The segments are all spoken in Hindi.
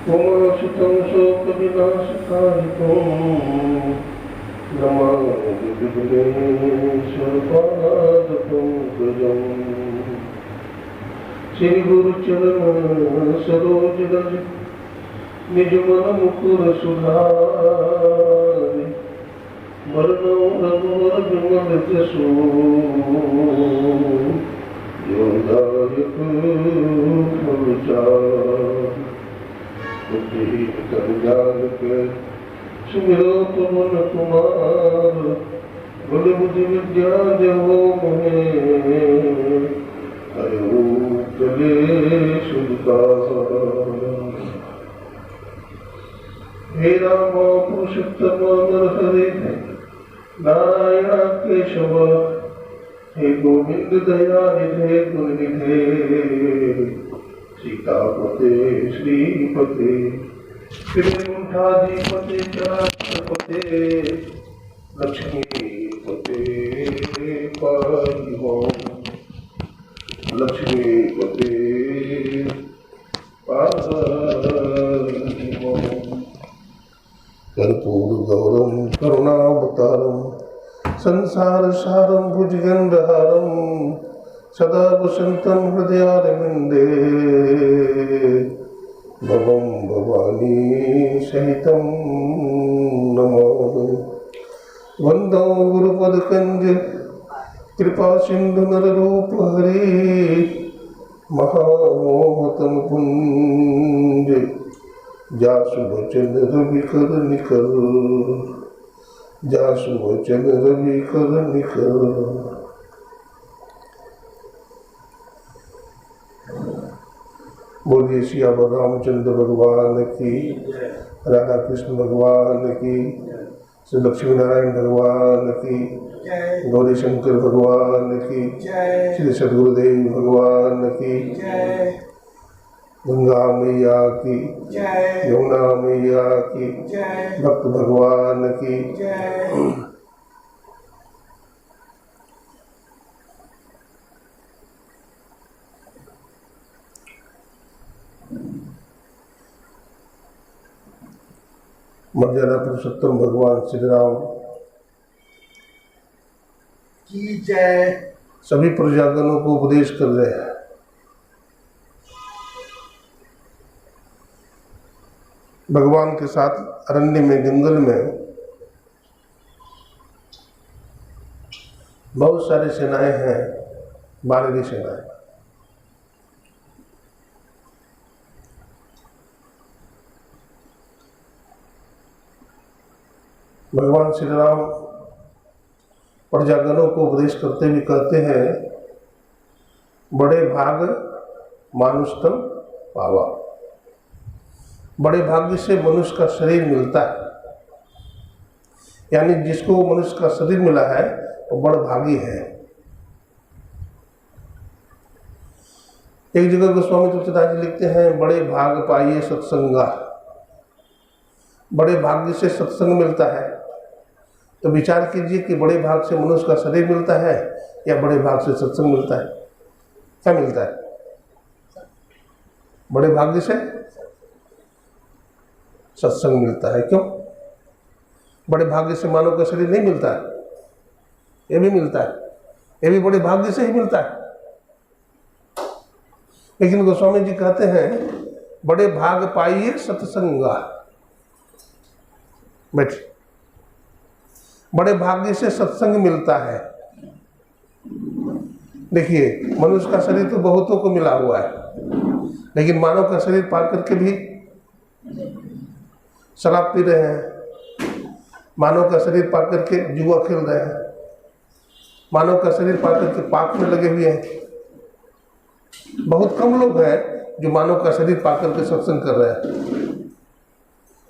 उमासुतं शोकविनाशकारितं नमामि विघ्नेश्वरपादपङ्कजं श्रीगुरुचरण सरोज रज निज मन मुकुर सुधारि वरणो रघुवर विमल जसो योदायक फलचारि कर जान के सुमिरो पवन कुमार बल बुद्धि विद्या जहो मोहे अयो चले सुधार। हे राम पुरुषोत्तम नरहरे नारायण केशव हे गोविंद दया निधे गुण निधे सीतापते श्रीपते त्रिकुंठाधिपते चराचरपते लक्ष्मीपते पाहि ओम लक्ष्मीपते पाहि ओम। कर्पूर गौरम करुणावतारम संसार सारम भुजगंधहारम सदा वसंतं हृदयारविन्दे भवं भवानी सहितं नमामि। वन्दो गुरुपदकञ्ज कृपा सिन्धु नररूप हरि महामोहतम पुंज जासु वचन रवि कर निकल जासु वचन रवि कर निकल। बोलिए सियावर रामचंद्र भगवान की, राधा कृष्ण भगवान की, श्री लक्ष्मी नारायण भगवान की, गौरी शंकर भगवान की, श्री सद्गुरुदेव भगवान की, गंगा मैया की, यमुना मैया की, भक्त भगवान की। मर्यादा पुरुषोत्तम भगवान श्री राम की जय। सभी प्रजागणों को उपदेश कर रहे हैं। भगवान के साथ अरण्य में, जंगल में बहुत सारी सेनाएं हैं, बानरी सेनाएं। भगवान श्री राम प्रजागणों को उपदेश करते हुए कहते हैं, बड़े भाग मानुषतम पावा। बड़े भाग्य से मनुष्य का शरीर मिलता है, यानी जिसको मनुष्य का शरीर मिला है वो बड़ भागी है। एक जगह गोस्वामी तुलसीदास जी लिखते हैं, बड़े भाग पाइए सत्संगा। बड़े भाग्य से सत्संग मिलता है। तो विचार कीजिए कि बड़े भाग से मनुष्य का शरीर मिलता है या बड़े भाग से सत्संग मिलता है। क्या मिलता है? बड़े भाग्य से सत्संग मिलता है। क्यों? बड़े भाग्य से मानव का शरीर नहीं मिलता है, ये भी मिलता है, ये भी बड़े भाग्य से ही मिलता है। लेकिन गोस्वामी जी कहते हैं, बड़े भाग पाइए सत्संगा। बैठिए। बड़े भाग्य से सत्संग मिलता है। देखिए, मनुष्य का शरीर तो बहुतों को मिला हुआ है, लेकिन मानव का शरीर पा करके भी शराब पी रहे हैं, मानव का शरीर पा करके जुआ खेल रहे हैं, मानव का शरीर पा करके पाप में लगे हुए हैं। बहुत कम लोग हैं जो मानव का शरीर पा करके सत्संग कर रहे हैं।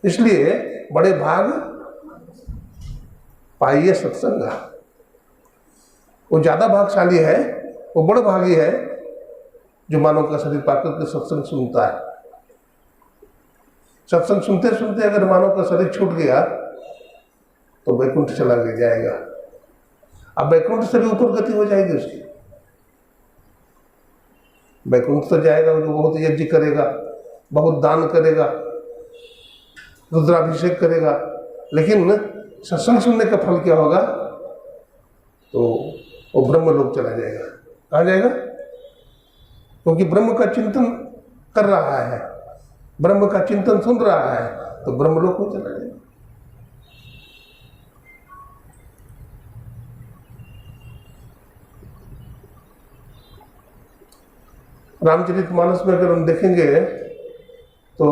इसलिए बड़े भाग पाइए सत्संगा। वो ज्यादा भागशाली है, वो बड़ भागी है जो मानव का शरीर पाकर के सत्संग सुनता है। सत्संग सुनते सुनते अगर मानव का शरीर छूट गया तो वैकुंठ चला जाएगा। अब वैकुंठ से भी ऊपर गति हो जाएगी उसकी। वैकुंठ तो जाएगा, वो बहुत यज्ञ करेगा, बहुत दान करेगा, रुद्राभिषेक करेगा, लेकिन सत्संग सुनने का फल क्या होगा? तो वो ब्रह्म लोक चला जाएगा। कहाँ जाएगा? क्योंकि ब्रह्म का चिंतन कर रहा है, ब्रह्म का चिंतन सुन रहा है, तो ब्रह्मलोक में चला जाएगा। रामचरितमानस में अगर हम देखेंगे तो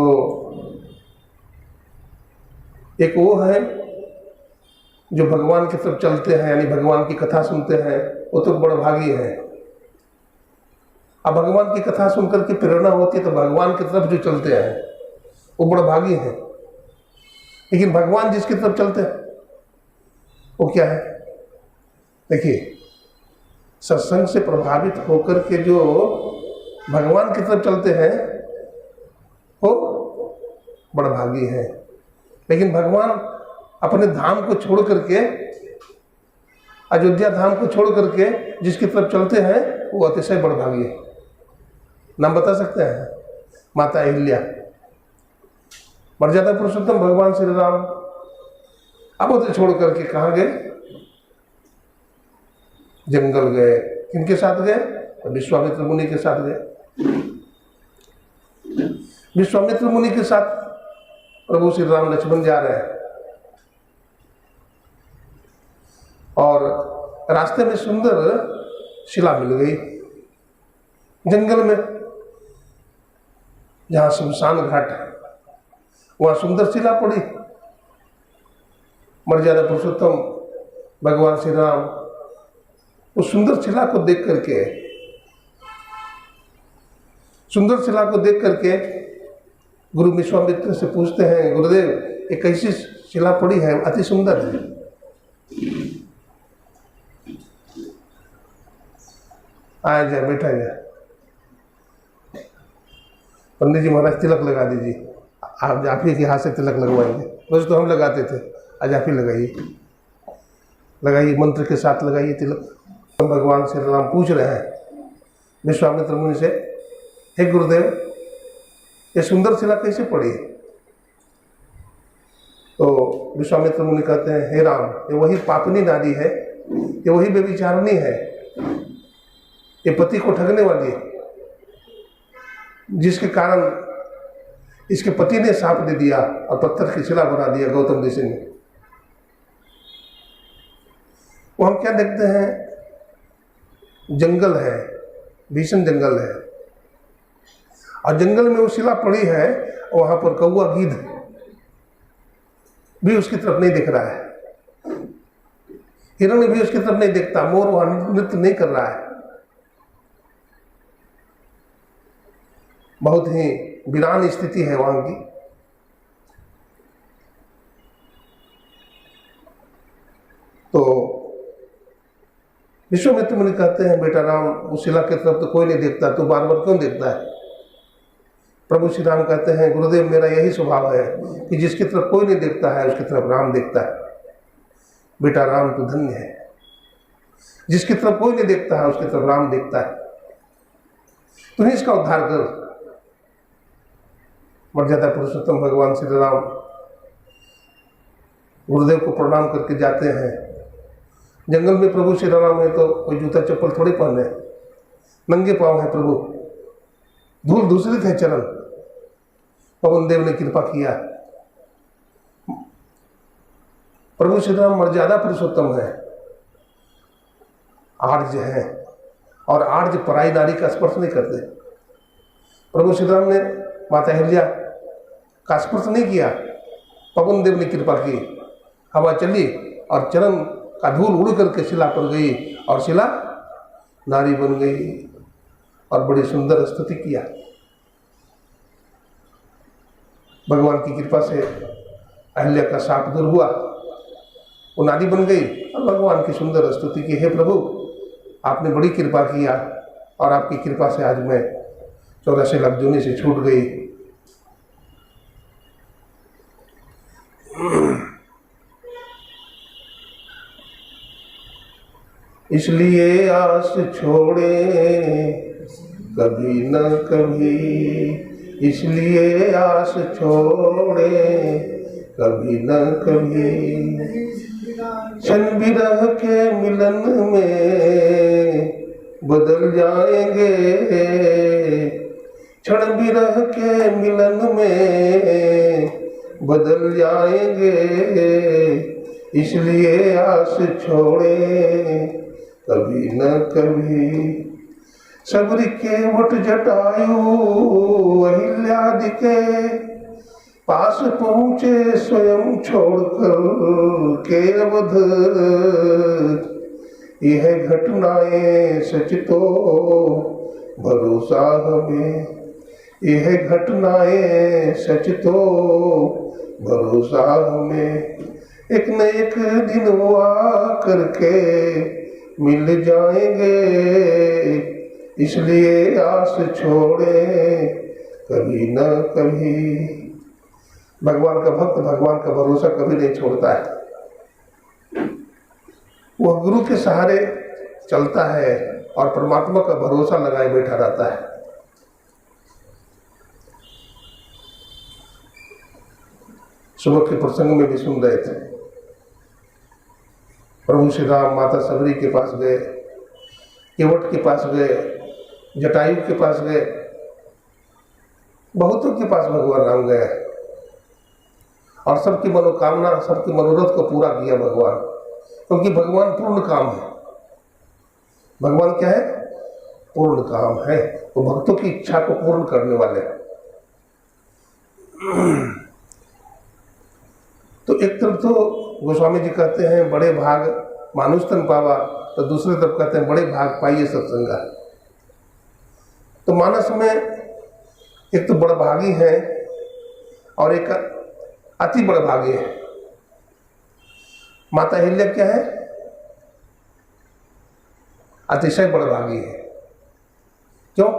एक वो है जो भगवान की तरफ चलते हैं, यानी भगवान की कथा सुनते हैं, वो तो बड़ा भागी है। अब भगवान की कथा सुनकर के प्रेरणा होती है तो भगवान की तरफ जो चलते हैं वो बड़ा भागी है। लेकिन भगवान जिसकी तरफ चलते हैं वो क्या है? देखिए, सत्संग से प्रभावित होकर के जो भगवान की तरफ चलते हैं वो बड़ा भागी है। लेकिन भगवान अपने धाम को छोड़ करके, अयोध्या धाम को छोड़ करके जिसकी तरफ चलते हैं वो अतिशय बड़ा भागी है। नाम बता सकते हैं? माता अहिल्या, मर्यादा पुरुषोत्तम भगवान श्री राम। अब उसे छोड़ करके कहाँ गए? जंगल गए। किनके साथ गए? विश्वामित्र मुनि के साथ गए। विश्वामित्र मुनि के साथ प्रभु श्री राम लक्ष्मण जा रहे हैं और रास्ते में सुंदर शिला मिल गई जंगल में, जहां शमशान घाट है वहां सुंदर शिला पड़ी। मर्यादा पुरुषोत्तम भगवान श्री राम उस सुंदर शिला को देख करके गुरु विश्वामित्र से पूछते हैं, गुरुदेव एक ऐसी शिला पड़ी है, अति सुंदर है, आया जाए, बैठा जाए। पंडित जी महाराज तिलक लगा दीजिए। आप ही के हाथ से तिलक लगवाएंगे। रोज तो हम लगाते थे, आज आप ही लगाइए, मंत्र के साथ लगाइए तिलक। भगवान श्री राम पूछ रहे हैं विश्वामित्र मुनि से, हे गुरुदेव ये सुंदर शिला कैसे पड़ी? तो विश्वामित्र मुनि कहते हैं, हे राम, ये वही पापनी नारी है, ये वही व्यभिचारिणी है, ये पति को ठगने वाली है, जिसके कारण इसके पति ने सांप दे दिया और पत्थर की शिला बना दिया गौतम ऋषि ने। वो हम क्या देखते हैं? जंगल है, भीषण जंगल है, और जंगल में वो शिला पड़ी है, वहां पर कौवा गीध भी उसकी तरफ नहीं देख रहा है, हिरण भी उसकी तरफ नहीं देखता, मोर वहां नृत्य नहीं कर रहा है। बहुत ही वीरान स्थिति है वहां की। तो विश्वामित्र मुनि कहते हैं, बेटा राम, उस शिला की तरफ तो कोई नहीं देखता, तू बार बार क्यों देखता है? प्रभु श्री राम कहते हैं, गुरुदेव मेरा यही स्वभाव है कि जिसकी तरफ कोई नहीं देखता है उसकी तरफ राम देखता है। बेटा राम तू धन्य है, जिसकी तरफ कोई नहीं देखता है उसकी तरफ राम देखता है, तू ही इसका उद्धार कर। मर्यादा पुरुषोत्तम भगवान श्री राम गुरुदेव को प्रणाम करके जाते हैं। जंगल में प्रभु श्री राम है तो कोई जूता चप्पल थोड़ी पहने, नंगे पांव है प्रभु, धूल धूसरित है चरण। पवन देव ने कृपा किया। प्रभु श्री राम मर्यादा पुरुषोत्तम है, आर्ज है, और आर्ज पराई नारी का स्पर्श नहीं करते। प्रभु श्री राम ने माता अहिल्या का स्पर्श नहीं किया, पवन देव ने कृपा की, हवा चली और चरण का धूल उड़ करके शिला पर गई और शिला नारी बन गई और बड़ी सुंदर स्तुति किया। भगवान की कृपा से अहिल्या का शाप दूर हुआ, वो नारी बन गई और भगवान की सुंदर स्तुति की, हे प्रभु आपने बड़ी कृपा किया और आपकी कृपा से आज मैं 84 लाख जूनी से छूट गई। इसलिए आस छोड़े कभी न कभी, इसलिए आस छोड़े कभी न कभी। क्षण विरह के मिलन में बदल जाएंगे, क्षण विरह के मिलन में बदल जाएंगे। इसलिए आस छोड़े कभी न कभी। सबरी के वट जटायु अहिल्यादि के पास पहुँचे स्वयं छोड़कर के अवध। यह घटनाएं सच तो भरोसा हमें, यह घटनाएं सच तो भरोसा हमें। एक न एक दिन वो करके मिल जाएंगे, इसलिए आस छोड़े कभी न कभी। भगवान का भक्त भगवान का भरोसा कभी नहीं छोड़ता है। वह गुरु के सहारे चलता है और परमात्मा का भरोसा लगाए बैठा रहता है। सुबह के प्रसंग में भी सुन रहे थे, प्रभु श्री राम माता सबरी के पास गए, केवट के पास गए, जटायु के पास गए, बहुतों के पास भगवान राम गए और सबकी मनोकामना, सबके मनोरथ को पूरा किया भगवान। क्योंकि भगवान पूर्ण काम है। भगवान क्या है? पूर्ण काम है। वो भक्तों की इच्छा को पूर्ण करने वाले हैं। तो एक तरफ तो गोस्वामी जी कहते हैं बड़े भाग मानुष तन पावा, तो दूसरी तरफ कहते हैं बड़े भाग पाइए सत्संगा। तो मानस में एक तो बड़भागी है और एक अति बड़भागी है। माता अहिल्या क्या है? अतिशय बड़भागी है। क्यों?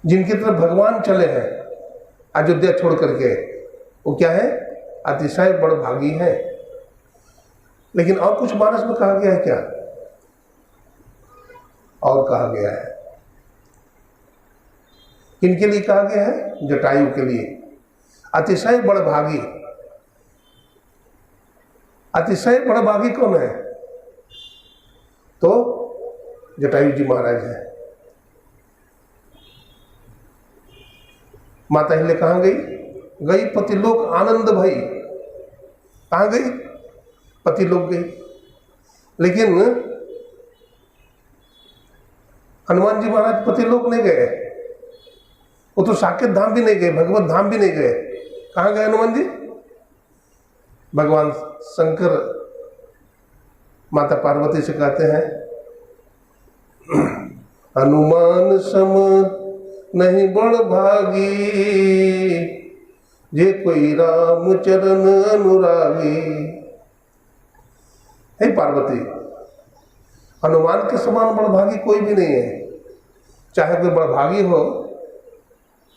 जिनकी तरफ भगवान चले हैं अयोध्या छोड़ करके, वो क्या है? अतिशय बड़भागी है। लेकिन और कुछ मानस में कहा गया है क्या? और कहा गया है। किनके लिए कहा गया है? जटायु के लिए। अतिशय बड़भागी। अतिशय बड़भागी कौन है? तो जटायु जी महाराज है। माता अहिल्या कहाँ गई? गई पतिलोक आनंद भई। कहाँ गई? पतिलोक गई। लेकिन हनुमान जी महाराज पतिलोक नहीं गए। वो तो साकेत धाम भी नहीं गए, भगवत धाम भी नहीं गए। कहाँ गए हनुमान जी? भगवान शंकर माता पार्वती से कहते हैं हनुमान सम नहीं बड़ भागी, जे कोई राम चरण अनुरागी। हे पार्वती, हनुमान के समान बड़भागी कोई भी नहीं है। चाहे कोई बड़भागी हो,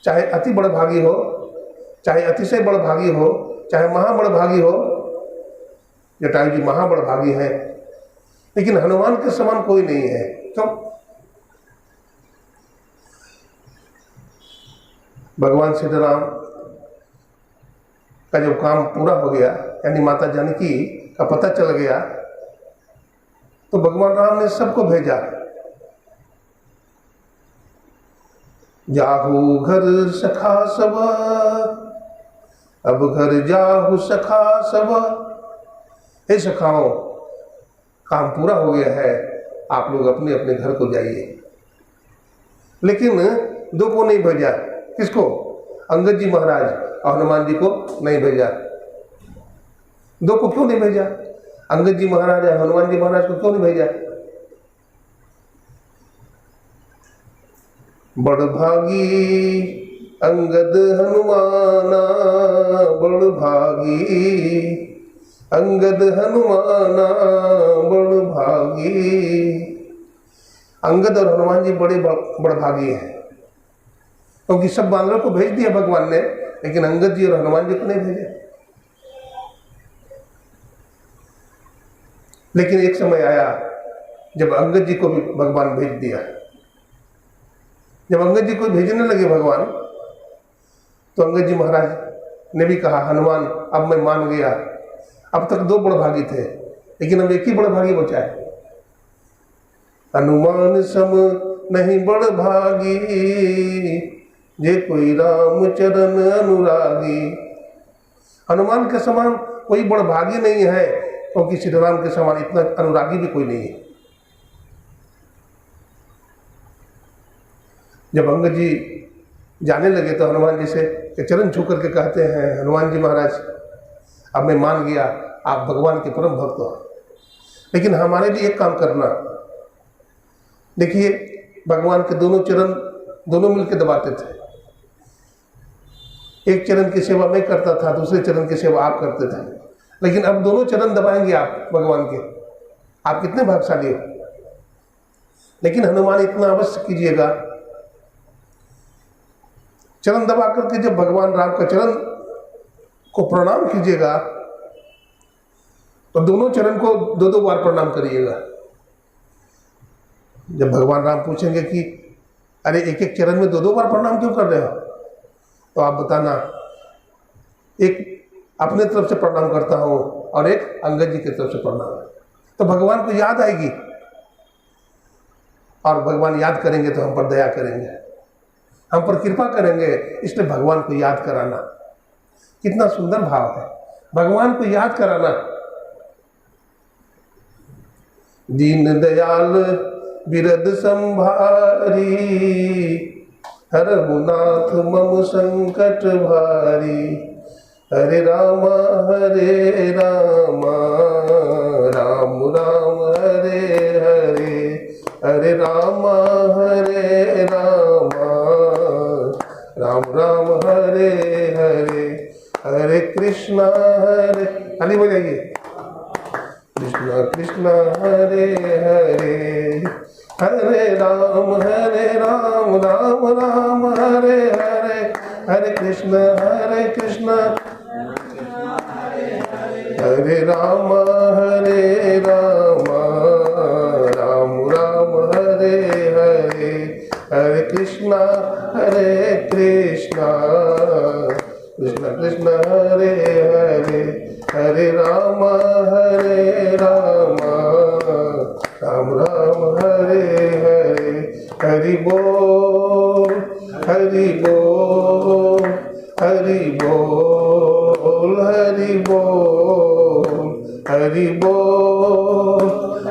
चाहे अति बड़भागी हो, चाहे अतिशय बड़भागी हो, चाहे महाबड़भागी हो। जटायु जी महाबड़भागी है, लेकिन हनुमान के समान कोई नहीं है। क्यों? भगवान श्री राम का जब काम पूरा हो गया, यानी माता जानकी का पता चल गया, तो भगवान राम ने सबको भेजा। जाहू घर सखा सब, अब घर जाहू सखा सब। हे सखाओं, काम पूरा हो गया है, आप लोग अपने अपने घर को जाइए। लेकिन दो को नहीं भेजा। किसको? अंगद जी महाराज और हनुमान जी को नहीं भेजा। दो को क्यों नहीं भेजा? अंगद जी महाराज और हनुमान जी महाराज को क्यों नहीं भेजा? बड़भागी अंगद हनुमाना, बड़भागी अंगद हनुमाना, बड़भागी। अंगद और हनुमान जी बड़े बड़भागी हैं, क्योंकि सब बानरों को भेज दिया भगवान ने, लेकिन अंगद जी और हनुमान जी को नहीं भेजा। लेकिन एक समय आया जब अंगद जी को भी भगवान भेज दिया। जब अंगद जी को भेजने लगे भगवान, तो अंगद जी महाराज ने भी कहा, हनुमान अब मैं मान गया, अब तक 2 बड़भागी थे लेकिन अब एक ही बड़भागी बचा है। हनुमान सम नहीं बड़भागी, जे कोई राम चरण अनुरागी। हनुमान के समान कोई बड़भागी नहीं है, क्योंकि श्री राम के समान इतना अनुरागी भी कोई नहीं है। जब अंगद जी जाने लगे तो हनुमान जी से चरण छू करके कहते हैं, हनुमान जी महाराज अब मैं मान गया, आप भगवान के परम भक्त हो, लेकिन हमारे लिए एक काम करना। देखिए भगवान के दोनों चरण दोनों मिलकर दबाते थे। एक चरण की सेवा मैं करता था, दूसरे चरण की सेवा आप करते थे, लेकिन अब दोनों चरण दबाएंगे आप भगवान के। आप कितने भाग्यशाली हो। लेकिन हनुमान इतना अवश्य कीजिएगा, चरण दबा करके जब भगवान राम का चरण को प्रणाम कीजिएगा तो दोनों चरण को 2-2 बार प्रणाम करिएगा। जब भगवान राम पूछेंगे कि अरे एक एक चरण में 2-2 बार प्रणाम क्यों कर रहे हो, तो आप बताना, एक अपने तरफ से प्रणाम करता हूं और एक अंगद जी की तरफ से प्रणाम। तो भगवान को याद आएगी, और भगवान याद करेंगे तो हम पर दया करेंगे, हम पर कृपा करेंगे। इसलिए भगवान को याद कराना कितना सुंदर भाव है, भगवान को याद कराना। दीन दयाल बिरद संभारी, हरहु नाथ मम संकट भारी। हरे रामा राम राम हरे हरे, हरे रामा राम राम हरे हरे, हरे कृष्णा हरे, खाली हो जाइए, कृष्णा कृष्णा हरे हरे, हरे राम राम राम हरे हरे, हरे कृष्ण हरे राम राम राम हरे हरे, हरे कृष्णा कृष्ण कृष्ण हरे हरे, हरे राम राम राम हरे हरे। हरि बोल हरि बोल हरि बोल हरि बोल हरि बोल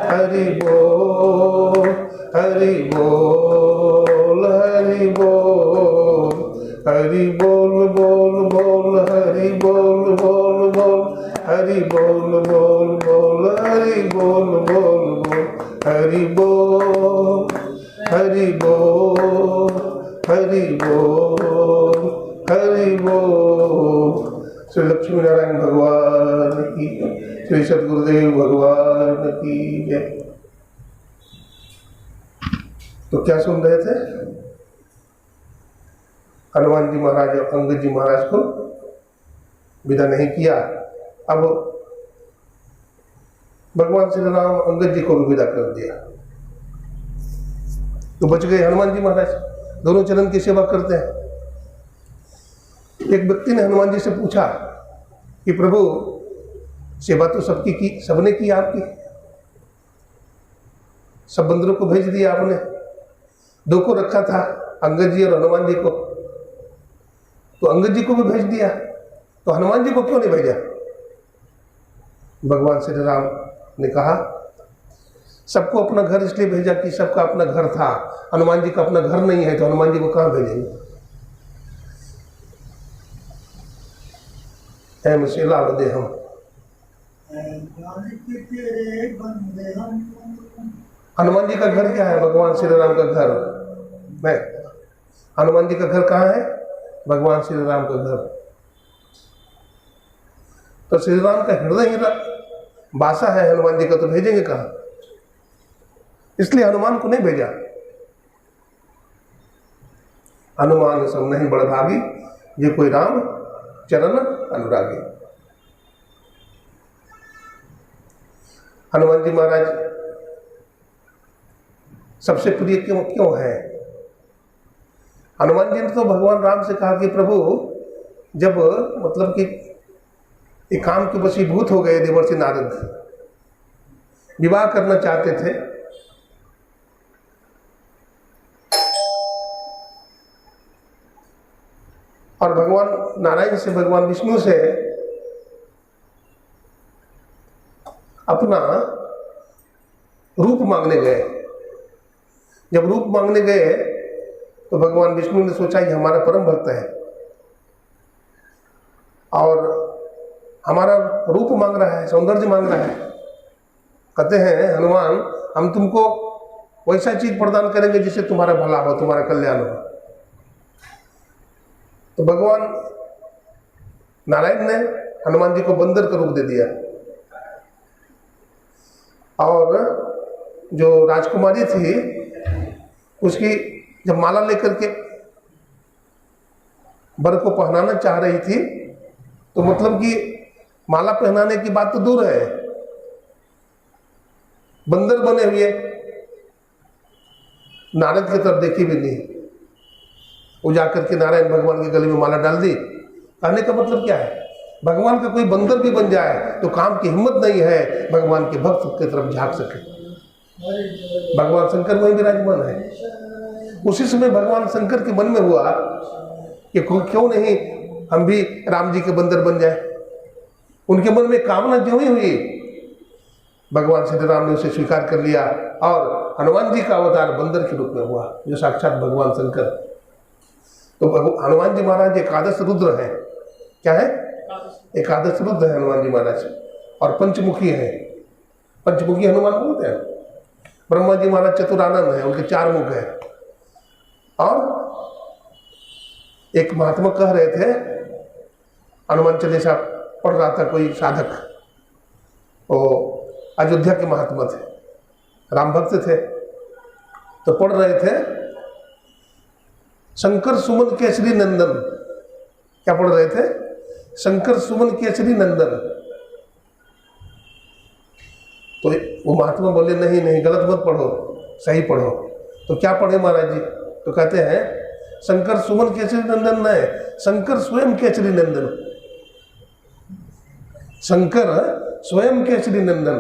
हरि बोल हरि बोल हरि बोल हरि बोल बोल बोल हरि बोल बोल बोल हरि बोल बोल बोल हरि बोल बोल बोल हरि बोल हरि बोल हरि बोल हरि बोल। श्री लक्ष्मी नारायण भगवान की, श्री सद्गुरुदेव भगवान की जय। तो क्या सुन रहे थे? हनुमान जी महाराज और अंगद जी महाराज को विदा नहीं किया, अब भगवान श्री राम अंगद जी को भी विदा कर दिया। तो बच गए हनुमान जी महाराज, दोनों चरण की सेवा करते हैं। एक व्यक्ति ने हनुमान जी से पूछा कि प्रभु सेवा तो सबकी की, सबने की आपकी, सब बंदरों को भेज दिया आपने, 2 को रखा था अंगद जी और हनुमान जी को, तो अंगद जी को भी भेज दिया, तो हनुमान जी को क्यों नहीं भेजा? भगवान श्री राम ने कहा सबको अपना घर इसलिए भेजा कि सबका अपना घर था, हनुमान जी का अपना घर नहीं है, तो हनुमान जी को कहां भेजेंगे? एम शिला बदे हम हनुमान जी का घर क्या है? भगवान श्री राम का घर। मैं हनुमान जी का घर कहाँ है? भगवान श्री राम का घर। तो श्री राम का हृदय ही भाषा है हनुमान जी का, तो भेजेंगे कहाँ? इसलिए हनुमान को नहीं भेजा। हनुमान सब नहीं बड़भागी, ये कोई राम चरण अनुरागी। हनुमान जी महाराज सबसे प्रिय क्यों है? हनुमान जी ने तो भगवान राम से कहा कि प्रभु, जब मतलब कि एक काम के वशीभूत हो गए, देवर्षि नारद विवाह करना चाहते थे, और भगवान नारायण से, भगवान विष्णु से अपना रूप मांगने गए। जब रूप मांगने गए तो भगवान विष्णु ने सोचा ये हमारा परम भक्त है और हमारा रूप मांग रहा है, सौंदर्य मांग रहा है। कहते हैं हनुमान, हम तुमको वैसा चीज प्रदान करेंगे जिससे तुम्हारा भला हो, तुम्हारा कल्याण हो। तो भगवान नारायण ने हनुमान जी को बंदर का रूप दे दिया, और जो राजकुमारी थी उसकी जब माला लेकर के वर को पहनाना चाह रही थी, तो मतलब कि माला पहनाने की बात तो दूर है, बंदर बने हुए नारद की तरफ देखी भी नहीं। वो जाकर के नारायण भगवान के गले में माला डाल दी। कहने का मतलब क्या है? भगवान का कोई बंदर भी बन जाए तो काम की हिम्मत नहीं है भगवान के भक्त की तरफ झांक सके। भगवान शंकर वहीं विराजमान है। उसी समय भगवान शंकर के मन में हुआ कि क्यों नहीं हम भी राम जी के बंदर बन जाए। उनके मन में कामना जो ही हुई, भगवान श्री राम ने उसे स्वीकार कर लिया और हनुमान जी का अवतार बंदर के रूप में हुआ, जो साक्षात भगवान शंकर। तो हनुमान जी महाराज एकादश रुद्र हैं। क्या है? एकादश रुद्र है हनुमान जी महाराज, और पंचमुखी है। पंचमुखी हनुमान बोलते हैं। ब्रह्मा जी महाराज चतुरानंद है, उनके 4 मुख है। और एक महात्मा कह रहे थे, हनुमान चालीसा पढ़ रहा था कोई साधक, वो अयोध्या के महात्मा थे, राम भक्त थे, तो पढ़ रहे थे शंकर सुमन केसरी नंदन। क्या पढ़ रहे थे? शंकर सुमन केसरी नंदन। तो वो महात्मा बोले नहीं नहीं, गलत मत पढ़ो, सही पढ़ो। तो क्या पढ़े महाराज जी? तो कहते हैं शंकर सुमन केसरी नंदन नहीं, शंकर स्वयं केसरी नंदन। शंकर स्वयं केसरी नंदन,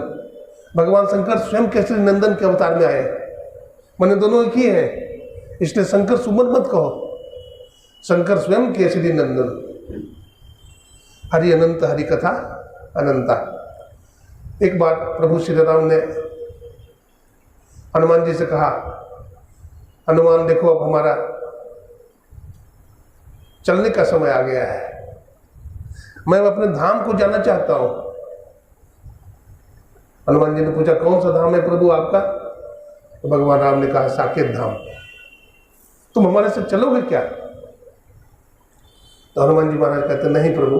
भगवान शंकर स्वयं केसरी नंदन के अवतार में आए। मैंने दोनों एक ही है, इसलिए शंकर सुमन मत कहो, शंकर स्वयं केसरी नंदन। हरि अनंत, हरि कथा अनंता। एक बार प्रभु श्री राम ने हनुमान जी से कहा, हनुमान देखो अब हमारा चलने का समय आ गया है, मैं अपने धाम को जाना चाहता हूं। हनुमान जी ने पूछा कौन सा धाम है प्रभु आपका? तो भगवान राम ने कहा साकेत धाम। तुम हमारे साथ चलोगे क्या? तो हनुमान जी महाराज कहते नहीं प्रभु।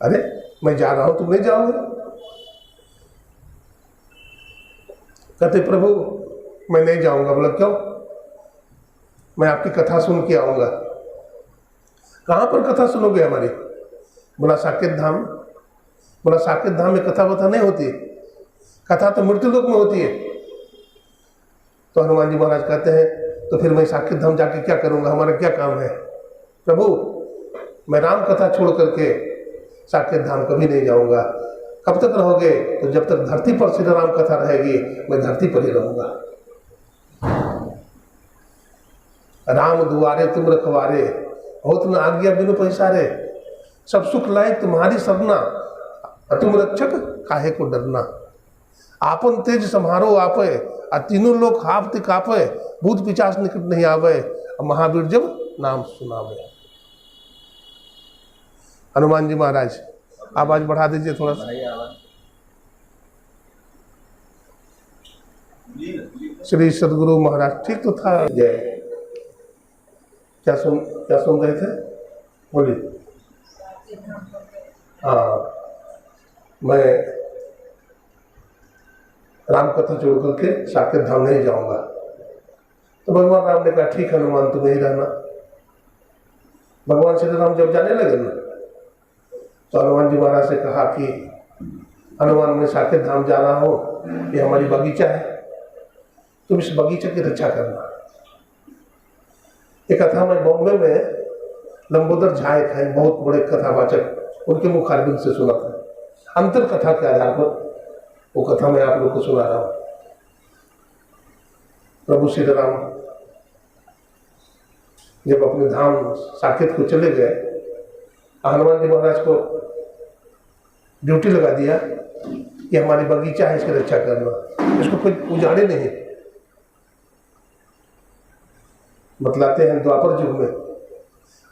अरे मैं जा रहा हूं, तुम नहीं जाओगे? कहते प्रभु मैं नहीं जाऊंगा। बोला क्यों? मैं आपकी कथा सुन के आऊंगा। कहां पर कथा सुनोगे हमारी? बोला साकेत धाम। बोला साकेत धाम में कथा वथा नहीं होती, कथा तो मृत्यु लोक में होती है। तो हनुमान जी महाराज कहते हैं तो फिर मैं साकेत धाम जाके क्या करूंगा, हमारा क्या काम है? प्रभु मैं राम कथा छोड़ करके साकेत धाम कभी नहीं जाऊंगा। कब तक रहोगे? तो जब तक धरती पर श्री राम कथा रहेगी मैं धरती पर ही रहूंगा। राम दुआरे तुम रखवारे, होत न आज्ञा बिनु पैसारे, सब सुख लाए तुम्हारी सरना, तुम रक्षक काहे को डरना। आपन तेज सम्हारो आपे, तीनों लोग हाफते कापे, भूत पिचास निकट नहीं आवे, महावीर जब नाम सुनावे। हनुमान जी महाराज आवाज बढ़ा दीजिए थोड़ा सा। श्री सदगुरु महाराज ठीक तो था। जय। क्या सुन रहे थे? बोलिए। हाँ, मैं राम कथा छोड़ करके साकेत धाम नहीं जाऊंगा। तो भगवान राम ने कहा ठीक हनुमान तुम नहीं रहना। भगवान श्री राम जब जाने लगे ना, तो हनुमान जी महाराज से कहा कि हनुमान मैं साकेत धाम जा रहा हूँ, ये हमारी बगीचा है, तुम इस बगीचे की रक्षा करना। एक कथा मैं बॉम्बे में लंबोदर झा एक है, बहुत बड़े कथावाचक, उनके मुखारबिंद से सुना था। अंतर कथा के आधार पर वो कथा मैं आप लोग को सुना रहा हूँ। प्रभु श्री राम जब अपने धाम साकेत को चले गए, हनुमान जी महाराज को ड्यूटी लगा दिया कि हमारी बगीचा है, इसकी रक्षा करना, इसको कोई उजाड़े नहीं। बतलाते हैं द्वापर युग में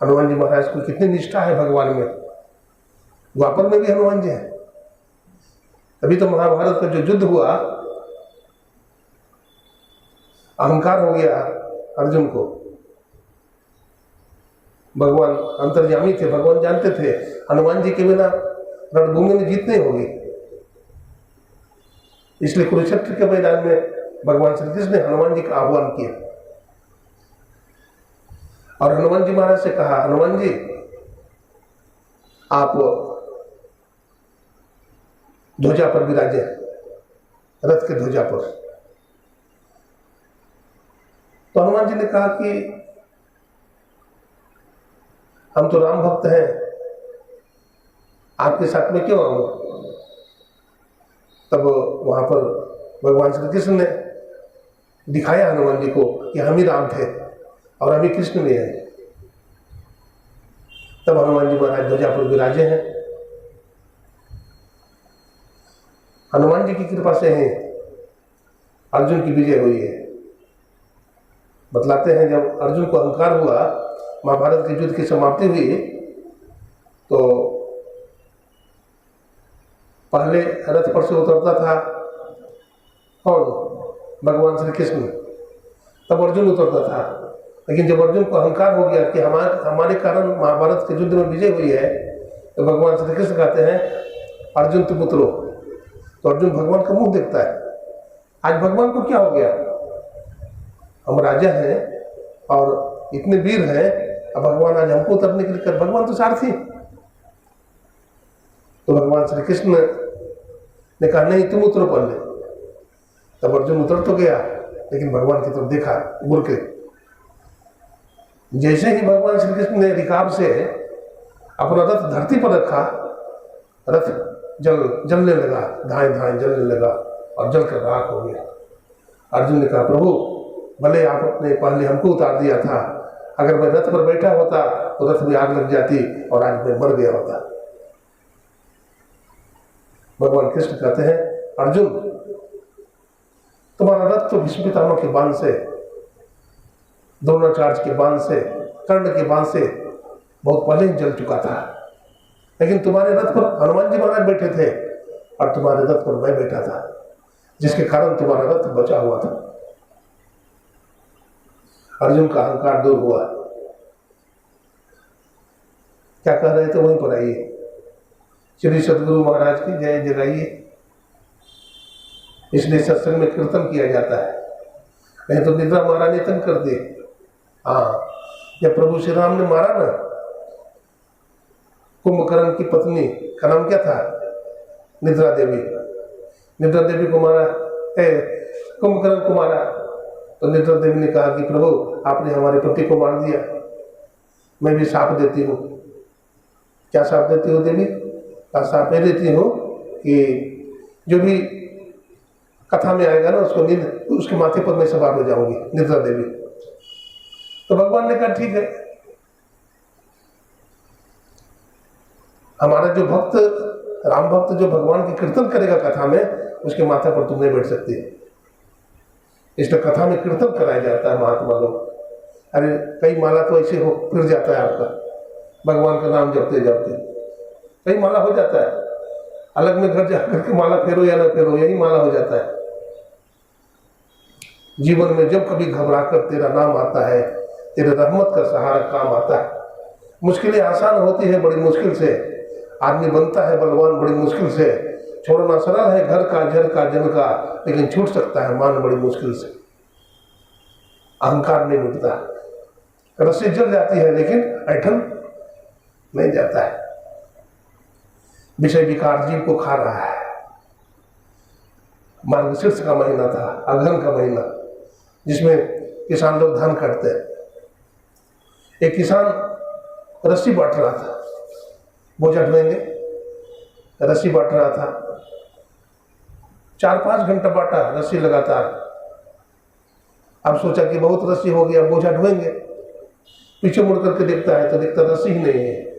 हनुमान जी महाराज को कितनी निष्ठा है भगवान में। द्वापर में भी हनुमान जी है। अभी तो महाभारत का जो युद्ध हुआ, अहंकार हो गया अर्जुन को। भगवान अंतर्यामी थे, भगवान जानते थे हनुमान जी के बिना रणभूमि में जीत नहीं होगी। इसलिए कुरुक्षेत्र के मैदान में भगवान श्री कृष्ण ने हनुमान जी का आह्वान किया और हनुमान जी महाराज से कहा, हनुमान जी आप ध्वजा पर विराजे, रथ के ध्वजा पर। तो हनुमान जी ने कहा कि हम तो राम भक्त हैं, आपके साथ में क्यों आऊं। तब वहां पर भगवान श्री कृष्ण ने दिखाया हनुमान जी को कि हम ही राम थे और हम ही कृष्ण में हैं। तब हनुमान जी महाराज ध्वजा पर विराजे हैं। हनुमान जी की कृपा से ही अर्जुन की विजय हुई है। बतलाते हैं जब अर्जुन को अहंकार हुआ, महाभारत के युद्ध की समाप्ति हुई, तो पहले रथ पर से उतरता था कौन, भगवान श्री कृष्ण, तब अर्जुन उतरता था। लेकिन जब अर्जुन को अहंकार हो गया कि हमारे कारण महाभारत के युद्ध में विजय हुई है, तो भगवान श्री कृष्ण कहते हैं अर्जुन तुम उतरो। तो अर्जुन भगवान का मुंह देखता है। आज भगवान को क्या हो गया, हम राजा हैं और इतने वीर हैं, अब भगवान आज हमको उतरने के लिए कर, भगवान तो सारथी। तो भगवान श्री कृष्ण ने कहा नहीं तुम उतरो पहले। तब अर्जुन उतर तो गया, लेकिन भगवान की तरफ देखा घूर के। जैसे ही भगवान श्री कृष्ण ने रिकाब से अपना रथ धरती पर रखा, रथ जलने लगा, धाए धाए जलने लगा और जलकर राख हो गया। अर्जुन ने कहा प्रभु भले आपने पहले हमको उतार दिया था, अगर मैं रथ पर बैठा होता तो रथ में आग लग जाती और आज मैं मर गया होता। भगवान कृष्ण कहते हैं अर्जुन तुम्हारा रथ तो भीष्म पितामह के बाण से, द्रोणाचार्य के बाण से, कर्ण के बाण से बहुत पहले ही जल चुका था, लेकिन तुम्हारे रथ पर हनुमान जी महाराज बैठे थे और तुम्हारे रथ पर मैं बैठा था, जिसके कारण तुम्हारा रथ बचा हुआ था। अर्जुन का अहंकार दूर हुआ। क्या कह रहे थे वहीं पर आइए। श्री सदगुरु महाराज की जय जगाइए। इसलिए सत्संग में कीर्तन किया जाता है, नहीं तो निद्रा महाराज ने तंग कर दी। हाँ, जब प्रभु श्री राम ने मारा ना कुंभकर्ण की पत्नी का नाम क्या था, निद्रा देवी, निद्रा देवी को मारा, कुंभकर्ण को मारा। तो निद्रा देवी ने कहा कि प्रभु आपने हमारे पति को मार दिया, मैं भी साप देती हूँ। क्या साप देती हो देवी? का साप ये देती हूँ कि जो भी कथा में आएगा ना उसको नींद, उसके माथे पर मैं सवार हो जाऊंगी, निद्रा देवी। तो भगवान ने कहा ठीक है, हमारा जो भक्त, राम भक्त जो भगवान की कीर्तन करेगा कथा में, उसके माथा पर तुम नहीं बैठ सकती। इसलिए कथा में कीर्तन कराया जाता है महात्मा लोग। अरे कई माला तो ऐसे हो फिर जाता है आपका, भगवान का नाम जपते जपते कई माला हो जाता है। अलग में घर जाकर के माला फेरो या ना फेरो, यही माला हो जाता है। जीवन में जब कभी घबराकर तेरा नाम आता है, तेरे रहमत का सहारा काम आता है। मुश्किलें आसान होती है बड़ी मुश्किल से, आदमी बनता है बलवान बड़ी मुश्किल से। छोड़ना सरल है घर का, जर का, जन का, लेकिन छूट सकता है मान बड़ी मुश्किल से। अहंकार नहीं मिटता, रस्सी जल जाती है लेकिन ऐठन नहीं जाता है। विषय विकार जीव को खा रहा है, मार्गशीर्ष का महीना था, अगहन का महीना, जिसमें किसान लोग धान काटते हैं। एक किसान रस्सी बांट रहा था, बोझा ढोएंगे, रस्सी बांट रहा था। 4-5 घंटा बांटा रस्सी लगातार। अब सोचा कि बहुत रस्सी हो गया, बोझा ढोएंगे। पीछे मुड़ करके देखता है तो देखता रस्सी ही नहीं है।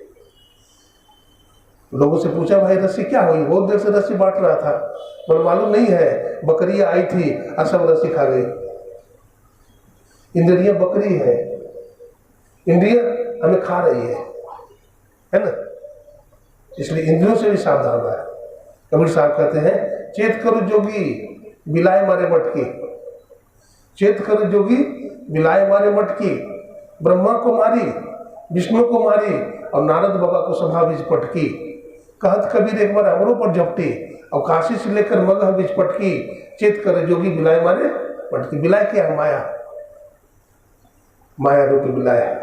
लोगों से पूछा, भाई रस्सी क्या हुई? बहुत देर से रस्सी बांट रहा था। पर मालूम नहीं है, बकरियां आई थी और सब रस्सी खा गई। इंद्रियां बकरी है, इंद्रियां हमें खा रही है ना। इसलिए इंद्रियों से भी सावधान रहा है। कबीर साहब कहते हैं, चेत करो जोगी बिलाए मारे मटकी, चेत करो जोगी बिलाए मारे मटकी। ब्रह्मा को मारी, विष्णु को मारी और नारद बाबा को सभा बीच पटकी। कहत कबीर एक बार हमरों पर झपटी और काशी से लेकर मगह बीच पटकी। चेत करे जोगी बिलाए मारे मटकी। बिलाए क्या है? माया, माया रूपी बिलाए।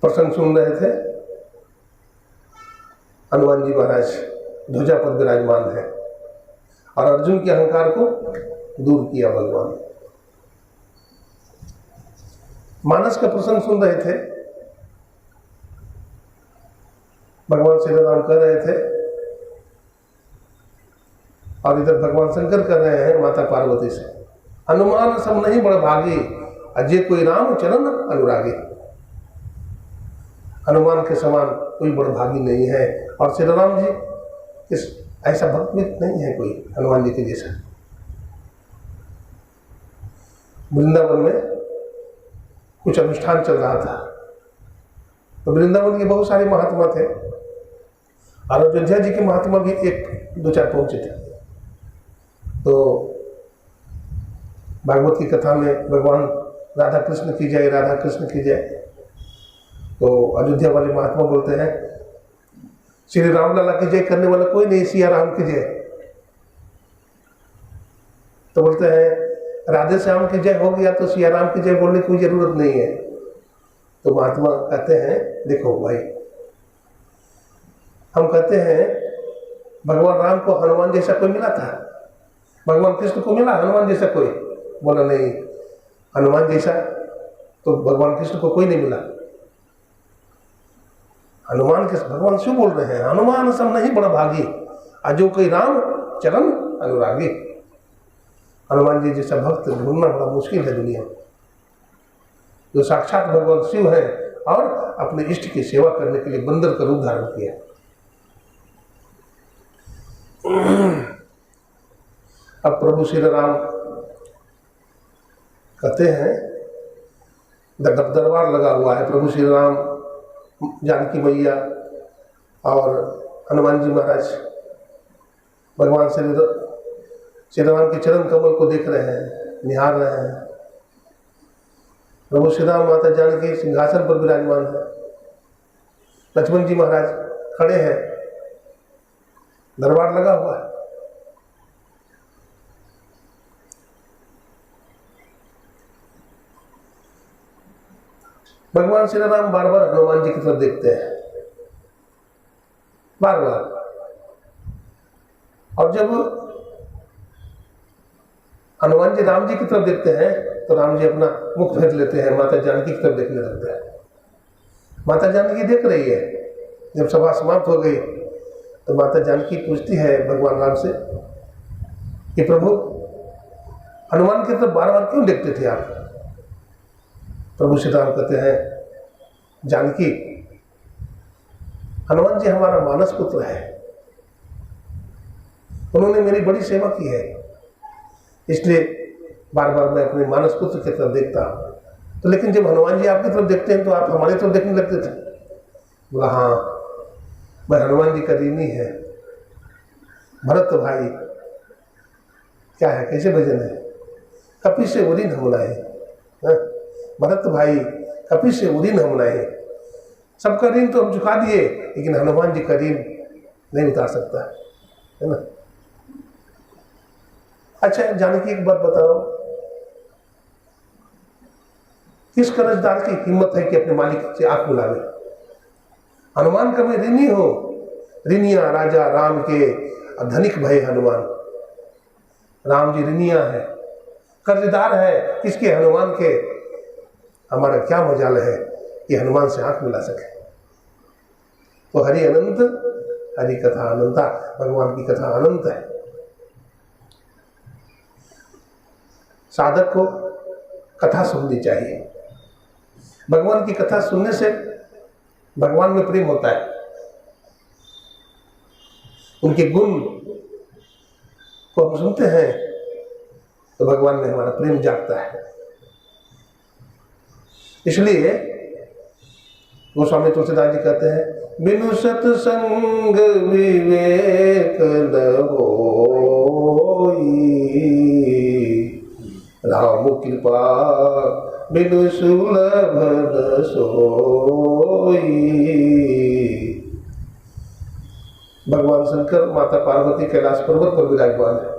प्रसंग सुन रहे थे, हनुमान जी महाराज ध्वजा पर विराजमान है और अर्जुन के अहंकार को दूर किया भगवान। मानस का प्रसंग सुन रहे थे, भगवान श्री राम कर रहे थे और इधर भगवान शंकर कर रहे हैं माता पार्वती से, हनुमान सब नहीं बड़ भागी, अजय कोई राम चरण अनुरागी। हनुमान के समान कोई बड़ भागी नहीं है और श्री राम जी इस ऐसा भक्त नहीं है कोई हनुमान जी के जैसा। वृंदावन में कुछ अनुष्ठान चल रहा था, तो वृंदावन के बहुत सारे महात्मा थे और अयोध्या जी के महात्मा भी 1-2-4 पहुंचे थे। तो भागवत की कथा में भगवान राधा कृष्ण की जय, राधा कृष्ण की जय। तो अयोध्या वाले महात्मा बोलते हैं, श्री राम लला की जय करने वाला कोई नहीं, सिया राम की जय। तो बोलते हैं, राधे श्याम की जय हो गया तो सिया राम की जय बोलने की कोई जरूरत नहीं है। तो महात्मा कहते हैं, देखो भाई, हम कहते हैं भगवान राम को हनुमान जैसा कोई मिला था? भगवान कृष्ण को मिला हनुमान जैसा कोई? बोला नहीं, हनुमान जैसा तो भगवान कृष्ण को कोई नहीं मिला। हनुमान के भगवान क्यों बोल रहे हैं, हनुमान सब नहीं बड़ा भागी, अजो कोई राम चरण अनुरागी। हनुमान जी जैसा भक्त ढूंढना बड़ा मुश्किल है दुनिया में, जो साक्षात भगवान शिव है और अपने इष्ट की सेवा करने के लिए बंदर का रूप धारण किया। अब प्रभु श्री राम कहते हैं, दरबार लगा हुआ है, प्रभु श्री राम, जानकी मैया और हनुमान जी महाराज भगवान श्री राम के चरण कमल को देख रहे हैं, निहार रहे हैं। प्रभु श्री राम माता जानकी सिंहासन पर विराजमान है, लक्ष्मण जी महाराज खड़े हैं, दरबार लगा हुआ है। भगवान श्री राम बार बार हनुमान जी की तरफ देखते हैं, बार बार। और जब हनुमान जी राम जी की तरफ देखते हैं तो राम जी अपना मुख फेर लेते हैं, माता जानकी की तरफ देखने लगते हैं। माता जानकी देख रही है। जब सभा समाप्त हो गई तो माता जानकी पूछती है भगवान राम से कि प्रभु, हनुमान की तरफ बार बार क्यों देखते थे आप? प्रभु श्री राम कहते हैं, जानकी, हनुमान जी हमारा मानस पुत्र है, उन्होंने मेरी बड़ी सेवा की है, इसलिए बार बार मैं अपने मानस पुत्र की तरफ देखता हूं। तो लेकिन जब हनुमान जी आपकी तरफ देखते हैं तो आप हमारी तरफ देखने लगते थे। बोला, हाँ, मैं हनुमान जी का ऋणी है। भरत भाई क्या है, कैसे भजन है, कपि से उदिन हमलाए, भरत भाई कपि से उदिन हमलाए। सबका ऋण तो हम चुका दिए, लेकिन हनुमान जी का ऋण नहीं उतार सकता, है ना। अच्छा जानकी, एक बात बताओ, किस कर्जदार की हिम्मत है कि अपने मालिक से आंख मिलावे? हनुमान का मैं ऋणी हो, ऋणिया राजा राम के धनिक भय हनुमान। राम जी ऋणिया है, कर्जदार है किसके? हनुमान के। हमारा क्या मजाल है कि हनुमान से आंख मिला सके। तो हरि अनंत, हरि कथा अनंता, भगवान की कथा अनंत है। साधक को कथा सुननी चाहिए। भगवान की कथा सुनने से भगवान में प्रेम होता है, उनके गुण को हम सुनते हैं तो भगवान में हमारा प्रेम जागता है। इसलिए गोस्वामी तुलसीदास जी कहते हैं, बिनु सत्संग विवेक न होई, राम कृपा बिनु सुलभ न सोई। भगवान शंकर माता पार्वती कैलाश पर्वत पर विराजमान है।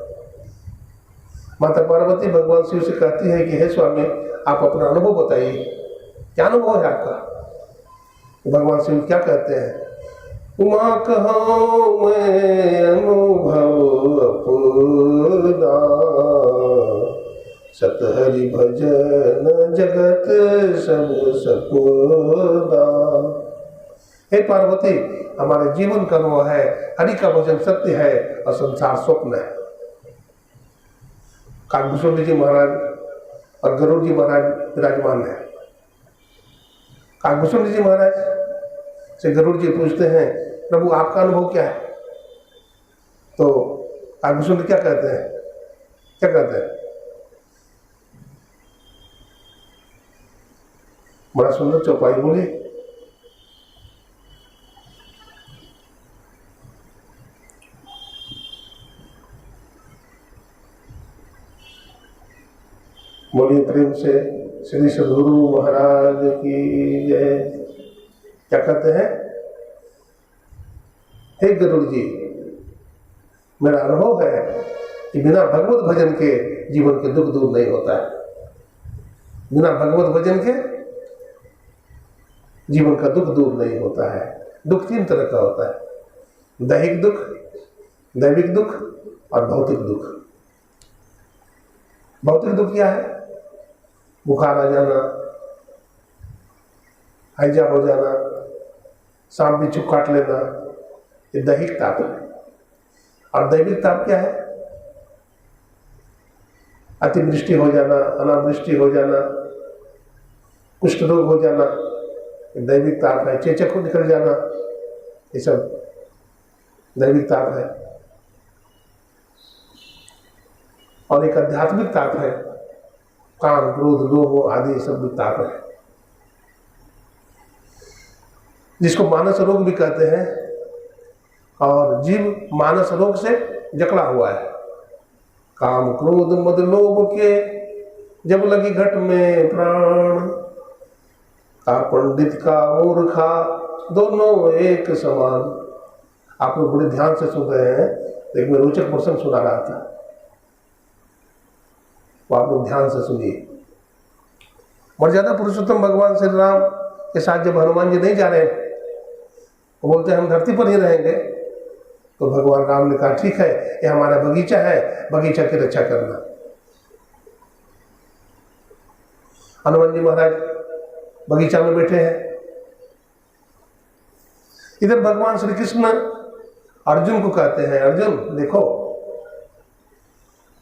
माता पार्वती भगवान शिव से कहती है कि हे स्वामी, आप अपना अनुभव बताइए, क्या अनुभव है आपका? तो भगवान शिव क्या कहते हैं, उमा कहो मैं अनुभव अपना, सत हरि भजन जगत सब सपना। हे पार्वती, हमारे जीवन का अनुभव है, हरि का भजन सत्य है और संसार स्वप्न है। काकभूषण जी महाराज और गरुड़ जी महाराज विराजमान है। काकभूषण जी महाराज से गरुड़ जी पूछते हैं, प्रभु आपका अनुभव क्या है? तो काकभूषण क्या कहते हैं, क्या कहते हैं? बड़ा सुंदर चौपाई बोली। बोलिए प्रेम से श्री सद्गुरु महाराज की जय। क्या कहते हैं, हे गरुड़ जी, मेरा अनुभव है कि बिना भगवत भजन के जीवन के दुख दूर नहीं होता है। बिना भगवत भजन के जीवन का दुख दूर नहीं होता है। दुख तीन तरह का होता है, दैहिक दुख, दैविक दुख और भौतिक दुख। भौतिक दुख क्या है? बुखार आ जाना, हैजा हो जाना, सांप बिच्छू काट लेना, ये दैहिक ताप है। और दैविक ताप क्या है? अतिवृष्टि हो जाना, अनावृष्टि हो जाना, कुष्ठ रोग हो जाना, ये दैविक ताप है। चेचक को निकल जाना, ये सब दैविक ताप है। और एक आध्यात्मिक ताप है, काम क्रोध लोभ आदि सब भी ताप है, जिसको मानस रोग भी कहते हैं। और जीव मानस रोग से जकड़ा हुआ है। काम क्रोध मद लोभ के जब लगी घट में प्राण, का पंडित का मूर्खा दोनों एक समान। आप लोग बड़े ध्यान से सुन रहे हैं, एक मैं रोचक प्रसंग सुना रहा था, तो आप लोग ध्यान से सुनिए। मर्यादा पुरुषोत्तम भगवान श्री राम के साथ जब हनुमान जी नहीं जा रहे, वो बोलते हैं हम धरती पर ही रहेंगे, तो भगवान राम ने कहा ठीक है, ये हमारा बगीचा है, बगीचा की रक्षा करना। हनुमान जी महाराज बगीचा में बैठे हैं। इधर भगवान श्री कृष्ण अर्जुन को कहते हैं, अर्जुन देखो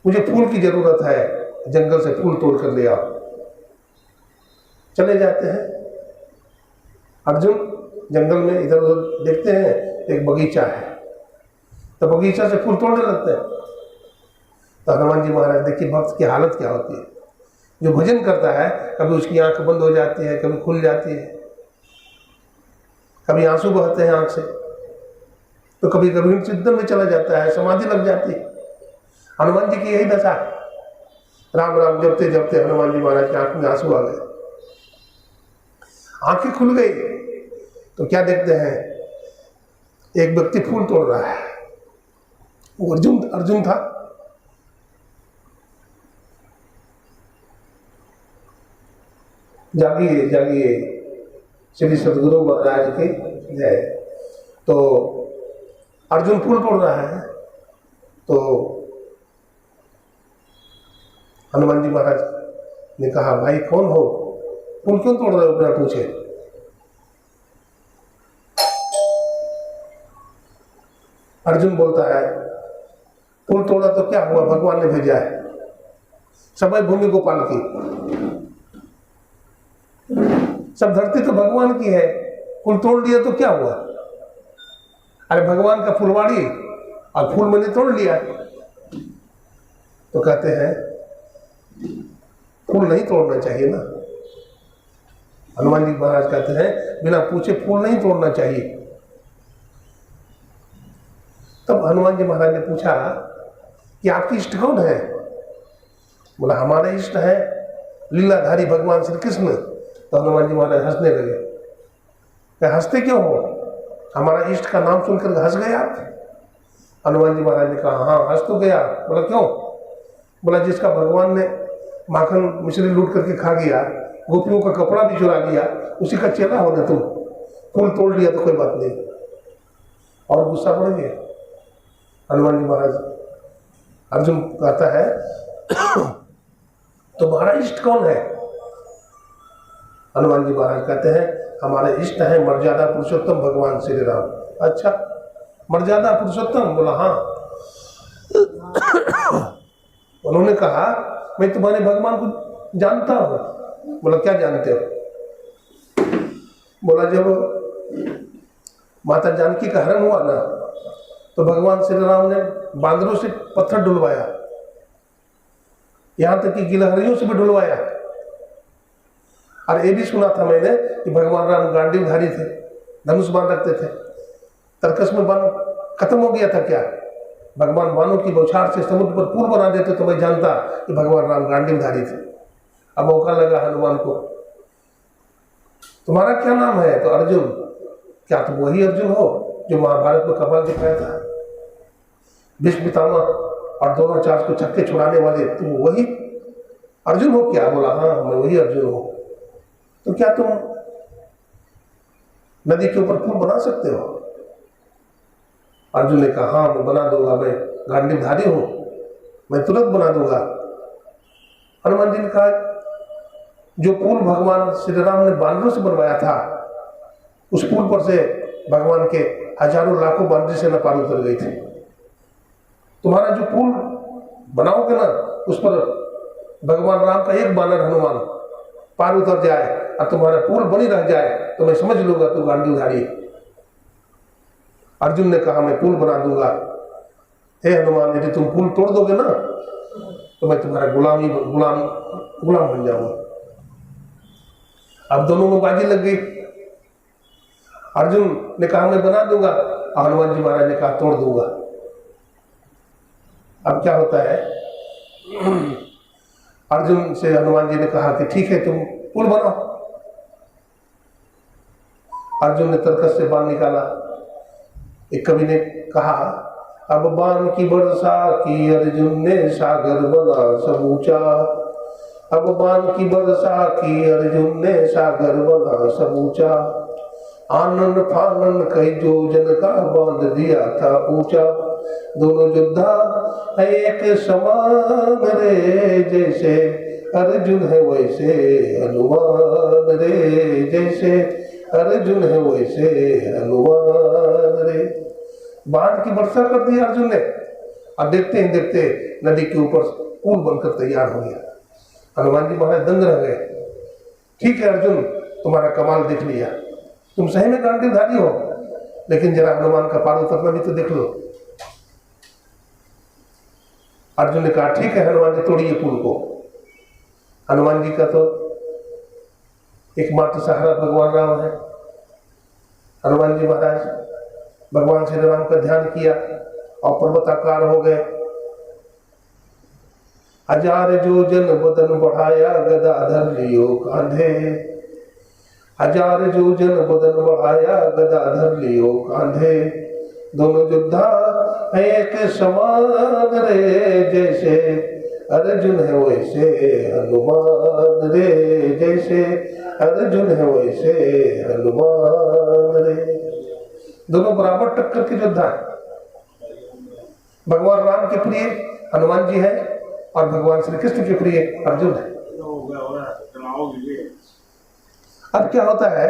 मुझे फूल की जरूरत है, जंगल से फूल तोड़ कर ले आओ। चले जाते हैं अर्जुन जंगल में, इधर उधर देखते हैं, एक बगीचा है, तो बगीचा से फूल तोड़ने लगते हैं। तो हनुमान जी महाराज देखिए भक्त की हालत क्या होती है। जो भजन करता है, कभी उसकी आंख बंद हो जाती है, कभी खुल जाती है, कभी आंसू बहते हैं आंख से, तो कभी कभी चिंतन में चला जाता है, समाधि लग जाती है। हनुमान जी की यही दशा। राम राम जपते जपते हनुमान जी महाराज की आंख में आंसू आ गए, आंखें खुल गई, तो क्या देखते हैं, एक व्यक्ति फूल तोड़ रहा है। वो अर्जुन था। जागिए जागिए, श्री सद्गुरु महाराज की जय। तो अर्जुन पुल तोड़ रहा है, तो हनुमान जी महाराज ने कहा, भाई कौन हो, पुल क्यों तोड़ रहे हो बिना पूछे? अर्जुन बोलता है, पुल तोड़ा तो क्या हुआ, भगवान ने भेजा है, समय भूमि गोपाल की, सब धरती तो भगवान की है, पुल तोड़ दिया तो क्या हुआ? अरे भगवान का फुलवाड़ी और फूल मैंने तोड़ लिया। तो कहते हैं फूल नहीं तोड़ना चाहिए ना। हनुमान जी महाराज कहते हैं बिना पूछे फूल नहीं तोड़ना चाहिए। तब हनुमान जी महाराज ने पूछा कि आपकी इष्ट कौन है? बोला हमारा इष्ट है लीलाधारी भगवान श्री कृष्ण। तो हनुमान जी महाराज हंसने लगे। हंसते क्यों हो? हमारा इष्ट का नाम सुनकर हंस गए आप? हनुमान जी महाराज ने कहा हाँ हंस तो गया। बोला क्यों? बोला जिसका भगवान ने माखन मिश्री लूट करके खा गया, गोपियों का कपड़ा भी चुरा लिया, उसी का चेला हो ना तुम। फूल तोड़ लिया तो कोई बात नहीं। और गुस्सा बढ़ गया हनुमान जी महाराज। अर्जुन कहता है तुम्हारा इष्ट कौन है? हनुमान जी महाराज कहते हैं हमारे इष्ट है मर्यादा पुरुषोत्तम भगवान श्री राम। अच्छा मर्यादा पुरुषोत्तम? बोला हाँ। उन्होंने कहा मैं तुम्हारे भगवान को जानता हूं। बोला क्या जानते हो? बोला जब माता जानकी का हरण हुआ ना, तो भगवान श्री राम ने बांदरों से पत्थर ढुलवाया, यहां तक कि गिलहरियों से भी ढुलवाया। और ये भी सुना था मैंने कि भगवान राम गांडीवधारी थे, धनुष बाण रखते थे। तर्कस में बाण खत्म हो गया था क्या? भगवान बाणों की बौछार से समुद्र पर पुल बना देते तो मैं जानता कि भगवान राम गांडीवधारी थे। अब मौका लगा हनुमान को, तुम्हारा क्या नाम है? तो अर्जुन। क्या तुम वही अर्जुन हो जो महाभारत में कमाल दिखाया था? भीष्म पितामह और द्रोणाचार्य को छक्के छुड़ाने वाले तुम वही अर्जुन हो क्या? बोला हाँ मैं वही अर्जुन हूं। तो क्या तुम नदी के ऊपर पुल बना सकते हो? अर्जुन ने कहा हाँ मैं बना दूंगा, मैं गांडीवधारी हूं, मैं तुरंत बना दूंगा। हनुमान जी ने कहा जो पुल भगवान श्री राम ने बानरों से बनवाया था, उस पुल पर से भगवान के हजारों लाखों बानरी से न पार उतर गई थी। तुम्हारा जो पुल बनाओगे ना, उस पर भगवान राम का एक बानर हनुमान पार उतर जाए और तुम्हारा पुल बनी रह जाए तो मैं समझ लूंगा तू गांडीवधारी। अर्जुन ने कहा मैं पुल बना दूंगा। हे हनुमान यदि तुम पुल तोड़ दोगे ना तो मैं तुम्हारा गुलाम बन जाऊंगा। अब दोनों में बाजी लग गई। अर्जुन ने कहा मैं बना दूंगा, हनुमान जी महाराज ने कहा तोड़ दूंगा। अब क्या होता है, अर्जुन से हनुमान जी ने कहा कि ठीक है तुम पुल बनाओ। अर्जुन ने तरकस से बाण निकाला। एक कवि ने कहा अब बाण की वर्षा की अर्जुन ने सागर बना समूचा। अब बाण की वर्षा की अर्जुन ने सागर बना समूचा। आनंद फानन कई जोजन का बांध दिया था ऊंचा। दोनों योद्धा एक समान रे, जैसे अर्जुन है वैसे हनुमान रे, जैसे अर्जुन है वैसे हनुमान रे। बाण की वर्षा कर दी अर्जुन ने और देखते ही देखते नदी के ऊपर पुल बनकर तैयार हो गया। हनुमान जी महाराज दंग रह गए। ठीक है अर्जुन तुम्हारा कमाल देख लिया, तुम सही में गांडीवधारी हो, लेकिन जरा हनुमान का पार उतरना भी तो देख लो। अर्जुन ने कहा ठीक है हनुमान जी तोड़िए पुल को। हनुमान जी का तो एकमात्र सहारा भगवान राम है। हनुमान जी महाराज भगवान श्री राम का ध्यान किया और पर्वताकार हो गए। हजार जोजन बदन बढ़ाया गदाधर लियो कांधे। हजार जोजन बदन बढ़ाया गदाधर लियो कांधे। दोनों योद्धा एक समान रे, जैसे अर्जुन है वैसे हनुमान रे, जैसे अर्जुन है वैसे हनुमान रे। दोनों बराबर टक्कर के योद्धा। भगवान राम के प्रिय हनुमान जी है और भगवान श्री कृष्ण के प्रिय अर्जुन है। अब क्या होता है,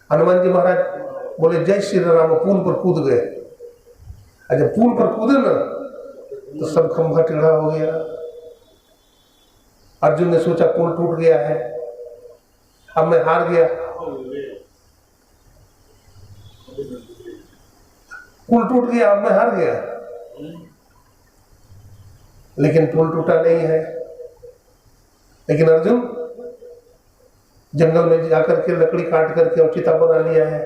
हनुमान जी महाराज बोले जय श्री राम, पुल पर कूद गए। और जब पुल पर कूदे ना तो सब खंभा टेढ़ा हो गया। अर्जुन ने सोचा पुल टूट गया है, अब मैं हार गया। पुल टूट गया, अब मैं हार गया। लेकिन पुल टूटा नहीं है। लेकिन अर्जुन जंगल में जाकर के लकड़ी काट करके और चिता बना लिया है,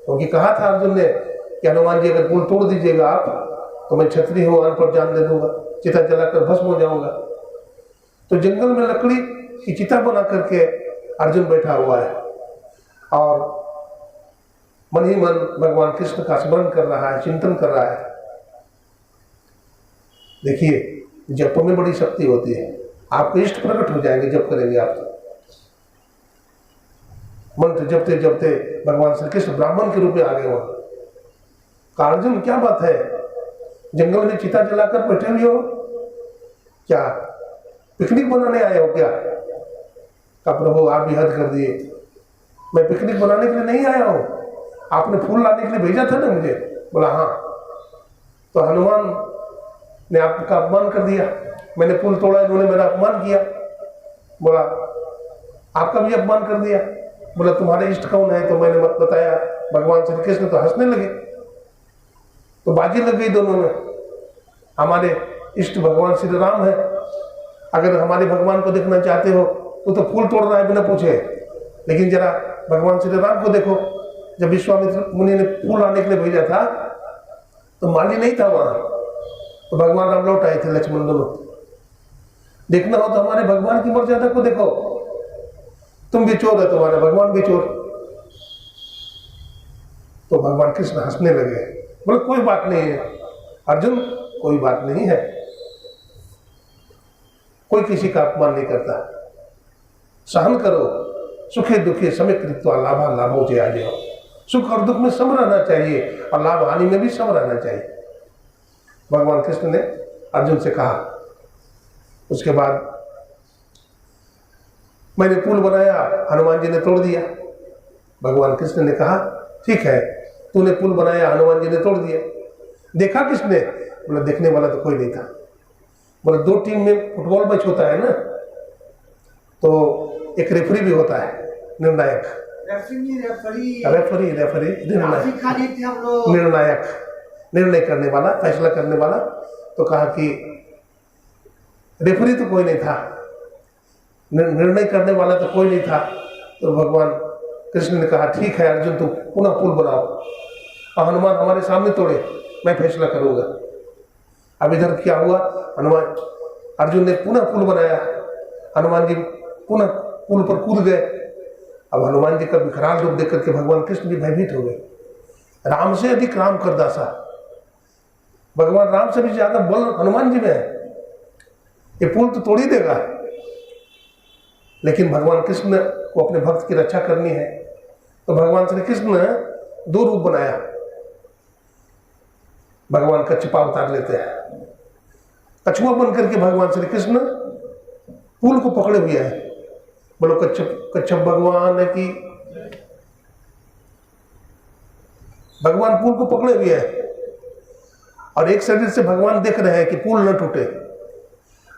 क्योंकि कहा था अर्जुन ने कि हनुमान जी अगर पुल तोड़ दीजिएगा आप तो मैं क्षत्रिय होने पर जान दे दूंगा, चिता जलाकर भस्म हो जाऊंगा। तो जंगल में लकड़ी की चिता बना करके अर्जुन बैठा हुआ है और मन ही मन भगवान कृष्ण का स्मरण कर रहा है, चिंतन कर रहा है। देखिए, जप में बड़ी शक्ति होती है। आपके इष्ट प्रकट हो जाएंगे जप करेंगे आप तो। मंत्र जपते जपते भगवान श्री कृष्ण ब्राह्मण के रूप में आ गए वहां। अर्जुन क्या बात है, जंगल में चिता जलाकर बैठे हुए हो, क्या पिकनिक बनाने आए हो क्या? का प्रभु आप भी हद कर दिए, मैं पिकनिक बनाने के लिए नहीं आया हूं, आपने फूल लाने के लिए भेजा था ना मुझे। बोला हाँ। तो हनुमान ने आपका अपमान कर दिया, मैंने पुल तोड़ा, इन्होंने मेरा अपमान किया। बोला आपका भी अपमान कर दिया। बोला तुम्हारे इष्ट कौन है? तो मैंने मत बताया, भगवान श्री कृष्ण। तो हंसने लगे, तो बाजी लग गई दोनों में। हमारे इष्ट भगवान श्री राम है, अगर हमारे भगवान को देखना चाहते हो तो फूल तोड़ रहा है बिना पूछे, लेकिन जरा भगवान श्री राम को देखो। जब विश्वामित्र मुनि ने फूल लाने के लिए भेजा था तो माली नहीं था वहां, तो भगवान राम लौट आए थे, लक्ष्मण दोनों। देखना हो तो हमारे भगवान की मर्यादा को देखो, तुम भी चोर है, तुम्हारा भगवान भी चोर। तो भगवान कृष्ण हंसने लगे, बोले कोई बात नहीं है अर्जुन, कोई बात नहीं है, कोई किसी का अपमान नहीं करता, सहन करो, सुखे दुखे समय कृत्वा लाभा लाभो जय आजय। सुख और दुख में सम रहना चाहिए और लाभ हानि में भी सम रहना चाहिए, भगवान कृष्ण ने अर्जुन से कहा। उसके बाद मैंने पुल बनाया, हनुमान जी ने तोड़ दिया। भगवान कृष्ण ने कहा ठीक है, तूने पुल बनाया, हनुमान जी ने तोड़ दिया, देखा किसने? बोला देखने वाला तो कोई नहीं था। बोला दो टीम में फुटबॉल मैच होता है ना, तो एक रेफरी भी होता है, निर्णायक, रेफरी निर्णायक, निर्णय करने वाला, फैसला करने वाला। तो कहा कि रेफरी तो कोई नहीं था, निर्णय करने वाला तो कोई नहीं था। तो भगवान कृष्ण ने कहा ठीक है अर्जुन, तुम पुनः पुल बनाओ और हनुमान हमारे सामने तोड़े, मैं फैसला करूंगा। अब इधर क्या हुआ, हनुमान अर्जुन ने पुनः पुल बनाया, हनुमान जी पुनः पुल पर कूद गए। अब हनुमान जी का विकराल रूप देख करके भगवान कृष्ण भी भयभीत हो गए। राम से अधिक राम कर दासा, भगवान राम से भी ज्यादा बल हनुमान जी में है, ये पुल तो तोड़ ही देगा। लेकिन भगवान कृष्ण को अपने भक्त की रक्षा करनी है, तो भगवान श्री कृष्ण ने दो रूप बनाया। भगवान कच्छपा उतार लेते हैं, कछुआ बन करके भगवान श्री कृष्ण पुल को पकड़े हुए हैं। बोलो कच्छप भगवान की, भगवान पुल को पकड़े हुए हैं और एक शरीर से भगवान देख रहे हैं कि पुल न टूटे।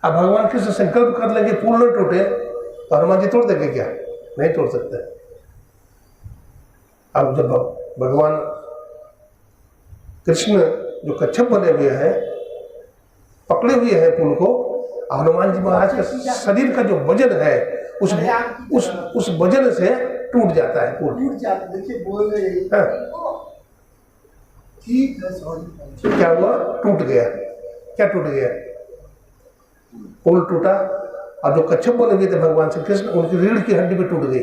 अब भगवान कृष्ण संकल्प कर लेंगे पुल न टूटे, तो हनुमान जी तोड़ देंगे क्या? नहीं तोड़ सकते। अब जब भगवान कृष्ण जो कच्छप बने हुए हैं, पकड़े हुए हैं पुल को, हनुमान जी महाराज का शरीर का जो वजन है उस वजन से टूट जाता है पुल। देखिए बोल रहे ठीक है, क्या हुआ? टूट गया। क्या टूट गया? पुल टूटा और जो कच्छप बने हुए थे भगवान श्री कृष्ण, उनकी रीढ़ की हड्डी भी टूट गई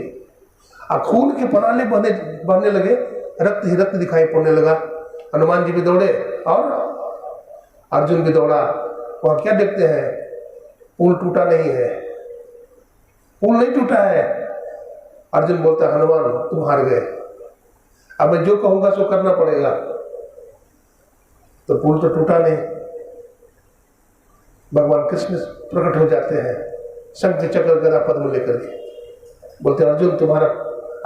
और खून के पनाले बहने लगे, रक्त ही रक्त दिखाई पड़ने लगा। हनुमान जी भी दौड़े और अर्जुन भी दौड़ा। वहां क्या देखते हैं? पुल टूटा नहीं है, पुल नहीं टूटा है। अर्जुन बोलता है हनुमान तुम हार गए, अब मैं जो कहूंगा सो करना पड़ेगा। तो पुल तो टूटा नहीं। भगवान कृष्ण प्रकट हो जाते हैं शंख चक्र गदा पद्म लेकर के, बोलते अर्जुन तुम्हारा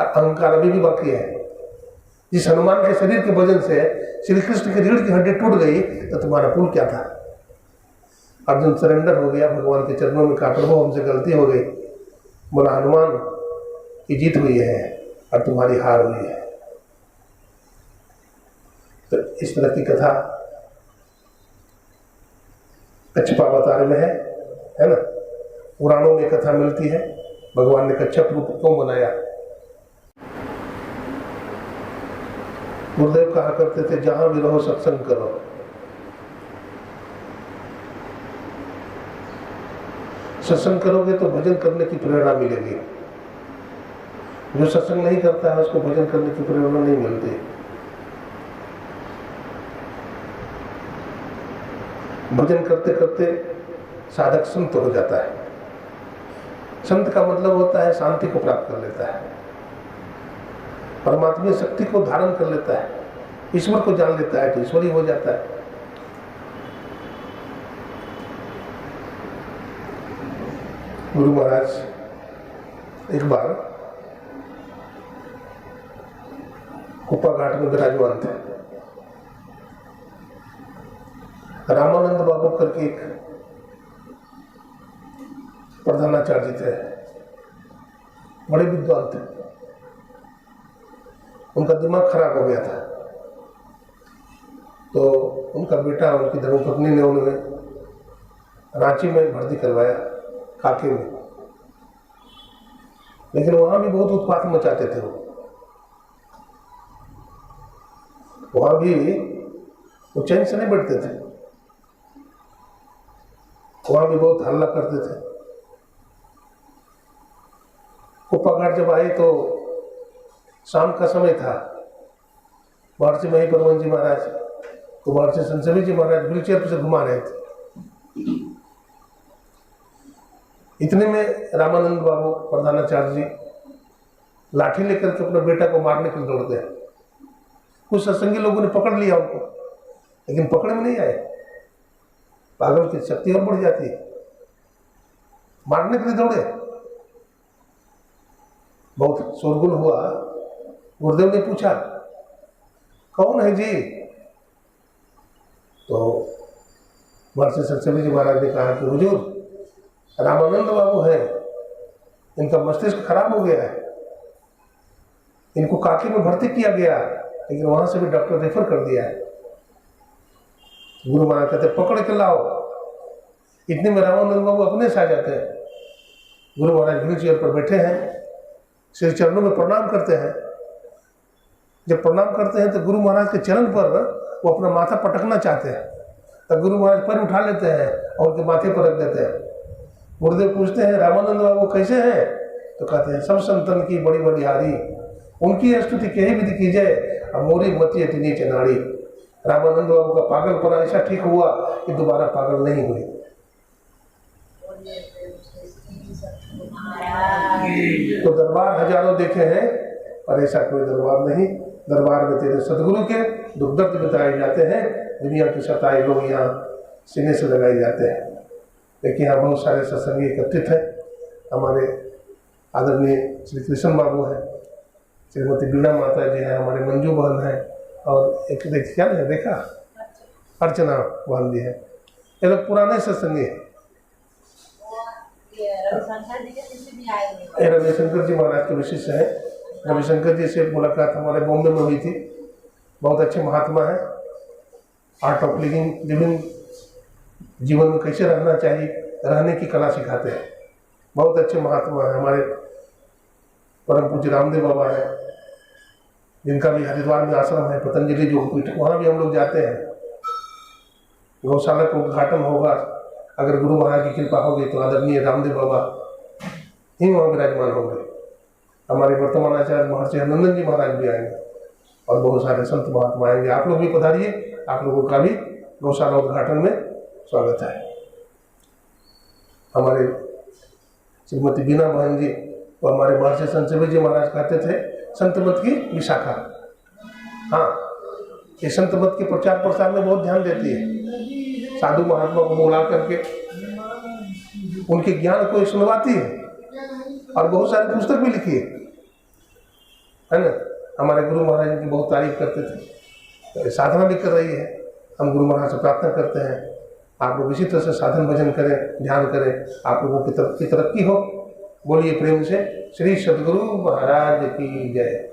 अहंकार अभी भी बाकी है। जिस हनुमान के शरीर के वजन से श्री कृष्ण की रीढ़ की हड्डी टूट गई तो तुम्हारा पुल क्या था। अर्जुन सरेंडर हो गया भगवान के चरणों में, कहा प्रभु हमसे गलती हो गई। बोला हनुमान की जीत हुई है और तुम्हारी हार हुई है। तो इस तरह की कथा कच्छपावतार में है ना। पुराणों में कथा मिलती है भगवान ने कच्छप रूप क्यों बनाया। गुरुदेव कहा करते थे जहां भी रहो सत्संग करो। सत्संग करोगे तो भजन करने की प्रेरणा मिलेगी। जो सत्संग नहीं करता है उसको भजन करने की प्रेरणा नहीं मिलती। भजन करते करते साधक संत हो जाता है। संत का मतलब होता है शांति को प्राप्त कर लेता है, परमात्मा शक्ति को धारण कर लेता है, ईश्वर को जान लेता है तो ईश्वरी हो जाता है। गुरु महाराज एक बार कुप्पा घाट में विराजमान थे। रामानंद बाबू करके एक प्रधानाचार्य थे, बड़े विद्वान थे। उनका दिमाग खराब हो गया था तो उनका बेटा उनकी धर्मपत्नी ने उन्हें रांची में भर्ती करवाया, काके में। लेकिन वहां भी बहुत उत्पात मचाते थे। वहां भी वो चैन से नहीं बैठते थे, वहां भी बहुत हल्ला करते थे। कुप्पा घाट जब आए तो शाम का समय था। महर्षि मही परमहंस जी महाराज को महर्षि संसवी जी महाराज व्हीलचेयर पर से घुमा रहे थे। इतने में रामानंद बाबू प्रधानाचार्य जी लाठी लेकर के अपने बेटा को मारने के लिए दौड़ते हैं। कुछ सत्संगी लोगों ने पकड़ लिया उनको, लेकिन पकड़ में नहीं आए। पागल की शक्ति और बढ़ जाती है, मारने के लिए दौड़े। बहुत शोरगुल हुआ। गुरुदेव ने पूछा कौन है जी, तो महर्षि संसवी जी महाराज ने कहा कि हुजूर रामानंद बाबू हैं, इनका मस्तिष्क खराब हो गया है, इनको काकी में भर्ती किया गया, लेकिन वहां से भी डॉक्टर रेफर कर दिया है। गुरु महाराज कहते पकड़ के लाओ। इतने में रामानंद बाबू अपने से आ जाते हैं। गुरु महाराज व्हील चेयर पर बैठे हैं, श्री चरणों में प्रणाम करते हैं। जब प्रणाम करते हैं तो गुरु महाराज के चरण पर वो अपना माथा पटकना चाहते हैं, तब गुरु महाराज पैर उठा लेते हैं और उनके माथे पर रख देते हैं। गुरुदेव पूछते हैं रामानंद बाबू कैसे हैं, तो कहते हैं सब संतन की बड़ी बलिहारी, उनकी स्तुति कहीं भी कीजिए, मोरी मती अति नीचे नाड़ी। रामानंद बाबू का पागलपना ऐसा ठीक हुआ कि दोबारा पागल नहीं हुए। तो दरबार हजारों देखे हैं पर ऐसा कोई दरबार नहीं। दरबार में तेरे सदगुरु के दुख दर्द बताए जाते हैं, दुनिया की सताए लोग यहाँ सीने से लगाए जाते हैं। लेकिन यहाँ बहुत सारे सत्संगी एकत्रित हैं। हमारे आदरणीय श्री कृष्ण बाबू हैं, श्रीमती बीणा माता जी हैं, हमारे मंजू बहन है, और एक क्या है देखा अर्चना बहन जी है। ये लोग पुराने सत्संगी हैं। रविशंकर जी महाराज के विशिष्य है। रविशंकर जी से मुलाकात हमारे बॉम्बे में हुई थी। बहुत अच्छे महात्मा हैं। आर्ट ऑफ लिविंग जीवन में कैसे रहना चाहिए, रहने की कला सिखाते हैं। बहुत अच्छे महात्मा हैं। हमारे परम पूज्य रामदेव बाबा हैं, जिनका भी हरिद्वार में आश्रम है, पतंजलि योगपीठ, वहाँ भी हम लोग जाते हैं। गौशाला का उद्घाटन होगा, अगर गुरु महाराज की कृपा होगी तो आदरणीय रामदेव बाबा ही वहाँ विराजमान होंगे। हमारे वर्तमान आचार्य महर्षि नंदन जी महाराज भी आएंगे और बहुत सारे संत महात्मा आएंगे। आप लोग भी पधारिए, आप लोगों का भी गौशाला उद्घाटन में स्वागत है। हमारे श्रीमती बीना बहन जी और हमारे महर्षि संसवी जी महाराज कहते थे संत मत की विशाखा। हाँ, ये संत मत के प्रचार प्रसार में बहुत ध्यान देती है। साधु महात्मा को बुला करके उनके ज्ञान को सुनवाती है और बहुत सारी पुस्तक भी लिखी है ना। हमारे गुरु महाराज की बहुत तारीफ करते थे, साधना भी कर रही है। हम गुरु महाराज से प्रार्थना करते हैं आप लोग इसी तरह से साधन भजन करें, ध्यान करें, आप लोगों की तरक्की हो। बोलिए प्रेम से श्री सद्गुरु महाराज की जय।